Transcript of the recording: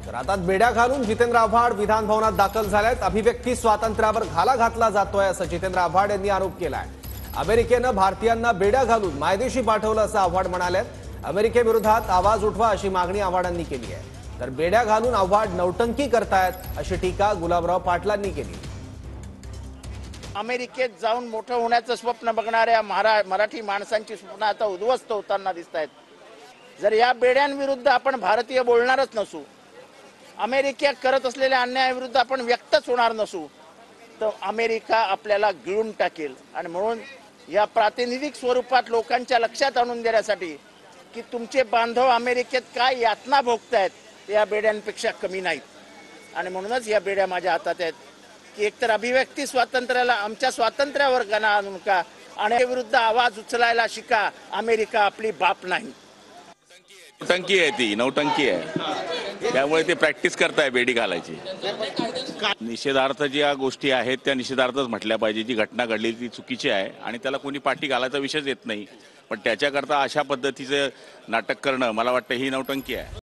तर आता बेड्या घालून जितेंद्र आव्हाड विधान भवनात दाखल झालेत। अभिव्यक्ती स्वातंत्र्यावर घाला घातला जातोय असं जितेंद्र आव्हाड यांनी आरोप केलाय। अमेरिकेनं भारतीयांना बेड्या घालून मायदेशी पाठवलं असं आव्हाड म्हणालेत। अमेरिकेविरोधात आवाज उठवा अशी मागणी आव्हाडांनी केली आहे। तर बेड्या घालून आव्हाड नौटंकी करतायत अशी टीका गुलाबराव पाटलांनी केली। अमेरिकेत जाऊन मोठं होण्याचं स्वप्न बघणाऱ्या मराठी माणसांची स्वप्न आता उद्ध्वस्त होताना दिसत आहेत। जर या बेड्यांविरुद्ध आपण भारतीय बोलणारच नसू, अमेरिकेत करत असलेल्या अन्यायाविरुद्ध आपण व्यक्तच होणार नसू, तर अमेरिका आपल्याला गिळून टाकेल। आणि म्हणून या प्रातिनिधिक स्वरूपात लोकांच्या लक्षात आणून देण्यासाठी की तुमचे बांधव अमेरिकेत काय यातना भोगतायत ते या बेड्यांपेक्षा कमी नाहीत। आणि म्हणूनच या बेड्या माझ्या हातात आहेत की एकतर अभिव्यक्ती स्वातंत्र्याला, आमच्या स्वातंत्र्यावर गणा आणू नका आणि विरुद्ध आवाज उचलायला शिका। अमेरिका आपली बाप नाही। नौटंकी आहे, ती नौटंकी आहे, त्यामुळे ते प्रॅक्टिस करताय बेडी घालायची। निषेधार्थ ज्या गोष्टी आहेत त्या निषेधार्थच म्हटल्या पाहिजे। जी घटना घडली ती चुकीची आहे आणि त्याला कोणी पाठी घालायचा विषयच येत नाही, पण त्याच्याकरता अशा पद्धतीचं नाटक करणं मला वाटतं ही नौटंकी आहे।